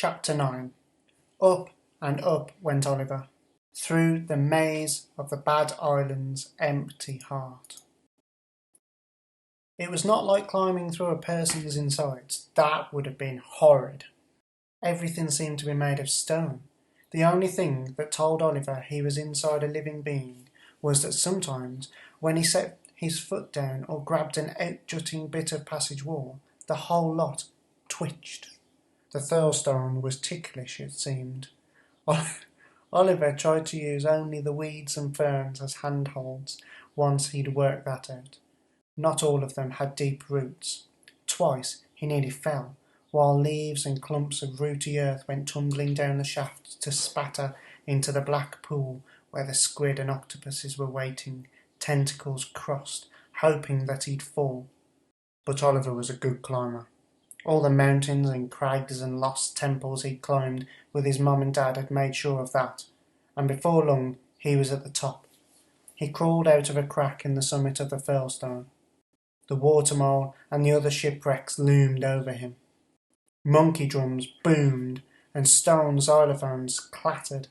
Chapter 9. Up and up went Oliver, through the maze of the Bad Island's empty heart. It was not like climbing through a person's insides. That would have been horrid. Everything seemed to be made of stone. The only thing that told Oliver he was inside a living being was that sometimes, when he set his foot down or grabbed an out-jutting bit of passage wall, the whole lot twitched. The Thurlestone was ticklish, it seemed. Oliver tried to use only the weeds and ferns as handholds once he'd worked that out. Not all of them had deep roots. Twice he nearly fell, while leaves and clumps of rooty earth went tumbling down the shaft to spatter into the black pool where the squid and octopuses were waiting, tentacles crossed, hoping that he'd fall. But Oliver was a good climber. All the mountains and crags and lost temples he'd climbed with his mum and dad had made sure of that, and before long he was at the top. He crawled out of a crack in the summit of the Thurlestone. The water mole and the other shipwrecks loomed over him. Monkey drums boomed and stone xylophones clattered.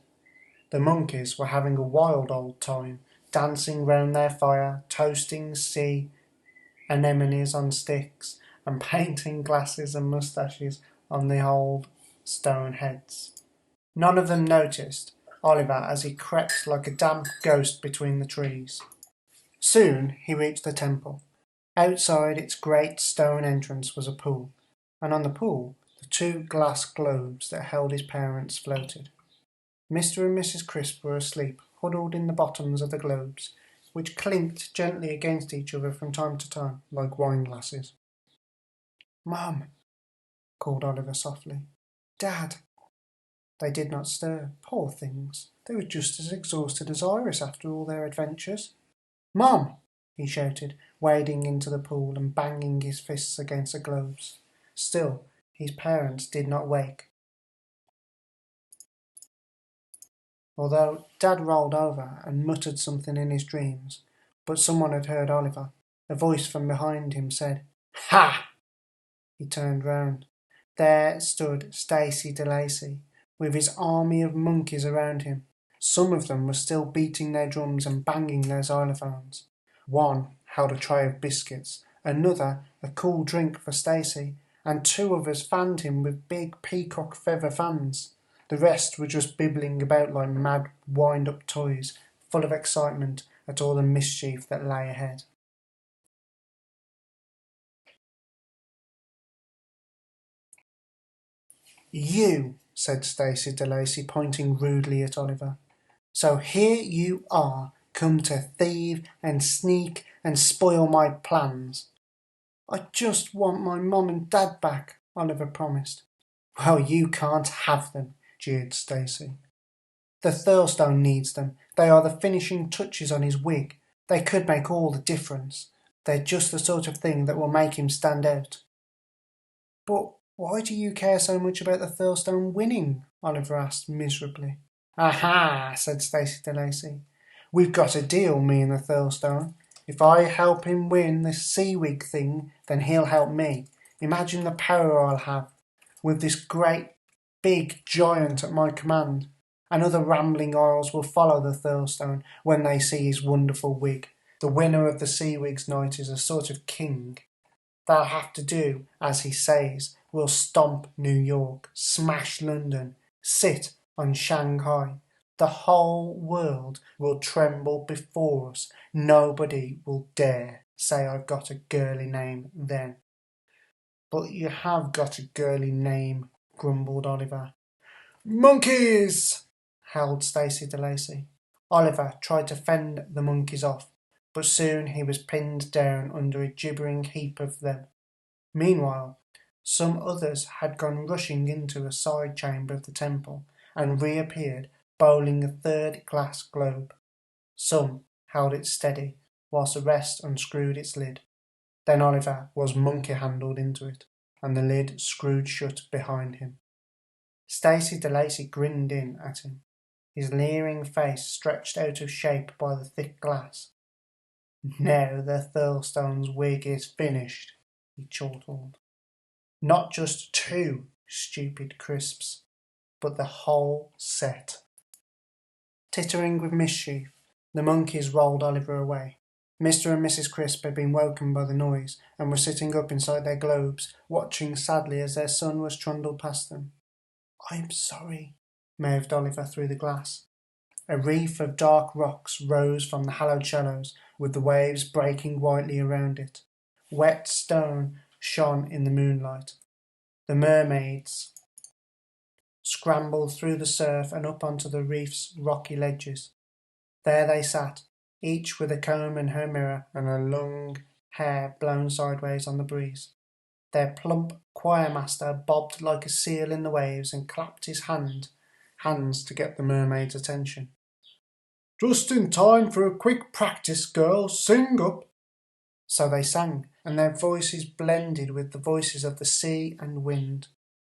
The monkeys were having a wild old time, dancing round their fire, toasting sea anemones on sticks, and painting glasses and moustaches on the old stone heads. None of them noticed Oliver as he crept like a damp ghost between the trees. Soon he reached the temple. Outside its great stone entrance was a pool, and on the pool the two glass globes that held his parents floated. Mr. and Mrs. Crisp were asleep, huddled in the bottoms of the globes, which clinked gently against each other from time to time, like wine glasses. "Mum," called Oliver softly. "Dad." They did not stir. Poor things. They were just as exhausted as Iris after all their adventures. "Mum!" he shouted, wading into the pool and banging his fists against the globes. Still, his parents did not wake. Although Dad rolled over and muttered something in his dreams, but someone had heard Oliver. A voice from behind him said, "Ha!" He turned round. There stood Stacey de Lacy, with his army of monkeys around him. Some of them were still beating their drums and banging their xylophones. One held a tray of biscuits, another a cool drink for Stacey, and two others fanned him with big peacock feather fans. The rest were just bibbling about like mad wind-up toys, full of excitement at all the mischief that lay ahead. "You," said Stacey de Lacy, pointing rudely at Oliver. "So here you are, come to thieve and sneak and spoil my plans." "I just want my mum and dad back," Oliver promised. "Well, you can't have them," jeered Stacey. "The Thurlestone needs them. They are the finishing touches on his wig. They could make all the difference. They're just the sort of thing that will make him stand out." "But why do you care so much about the Thurlestone winning?" Oliver asked miserably. "Aha!" said Stacey de Lacy. "We've got a deal, me and the Thurlestone. If I help him win this seawig thing, then he'll help me. Imagine the power I'll have, with this great big giant at my command. And other rambling Isles will follow the Thurlestone when they see his wonderful wig. The winner of the Seawigs night is a sort of king. They'll have to do as he says. We'll stomp New York, smash London, sit on Shanghai. The whole world will tremble before us. Nobody will dare say I've got a girly name then." "But you have got a girly name," grumbled Oliver. "Monkeys!" howled Stacey de Lacy. Oliver tried to fend the monkeys off, but soon he was pinned down under a gibbering heap of them. Meanwhile, some others had gone rushing into a side chamber of the temple and reappeared, bowling a third glass globe. Some held it steady, whilst the rest unscrewed its lid. Then Oliver was monkey-handled into it, and the lid screwed shut behind him. Stacey de Lacy grinned in at him, his leering face stretched out of shape by the thick glass. "Now the Thurlestone's wig is finished," he chortled. "Not just two, stupid crisps, but the whole set. Tittering with mischief, the monkeys rolled Oliver away. Mr. and Mrs. Crisp had been woken by the noise, and were sitting up inside their globes, watching sadly as their son was trundled past them. "I'm sorry," mouthed Oliver through the glass. A reef of dark rocks rose from the hallowed shallows, with the waves breaking whitely around it. Wet stone shone in the moonlight. The mermaids scrambled through the surf and up onto the reef's rocky ledges. There they sat, each with a comb and her mirror and her long hair blown sideways on the breeze. Their plump choirmaster bobbed like a seal in the waves and clapped his hands to get the mermaid's attention. "Just in time for a quick practice, girls. Sing up." So they sang, and their voices blended with the voices of the sea and wind.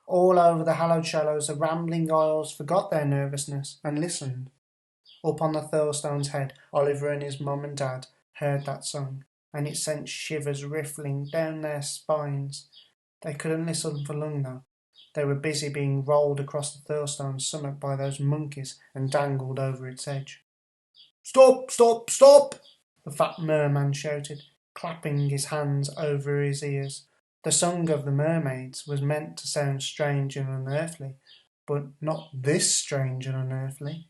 All over the hallowed shallows the rambling isles forgot their nervousness and listened. Up on the Thurlstone's head, Oliver and his mum and dad heard that song, and it sent shivers riffling down their spines. They couldn't listen for long though. They were busy being rolled across the Thurlstone's summit by those monkeys and dangled over its edge. "Stop, stop, stop!" the fat merman shouted, clapping his hands over his ears. The song of the mermaids was meant to sound strange and unearthly, but not this strange and unearthly.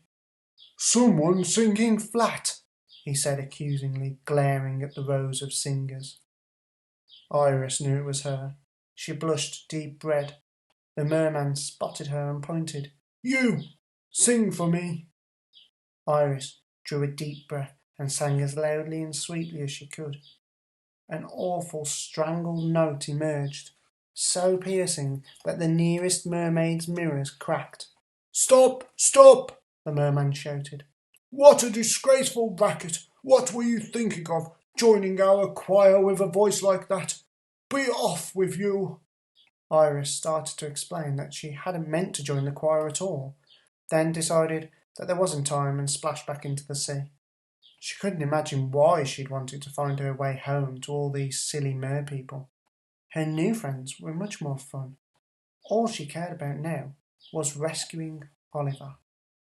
"Someone singing flat," he said accusingly, glaring at the rows of singers. Iris knew it was her. She blushed deep red. The merman spotted her and pointed. "You, sing for me." Iris drew a deep breath and sang as loudly and sweetly as she could. An awful strangled note emerged, so piercing that the nearest mermaid's mirrors cracked. "Stop! Stop!" the merman shouted. "What a disgraceful racket! What were you thinking of, joining our choir with a voice like that? Be off with you!" Iris started to explain that she hadn't meant to join the choir at all, then decided that there wasn't time and splashed back into the sea. She couldn't imagine why she'd wanted to find her way home to all these silly merpeople. Her new friends were much more fun. All she cared about now was rescuing Oliver.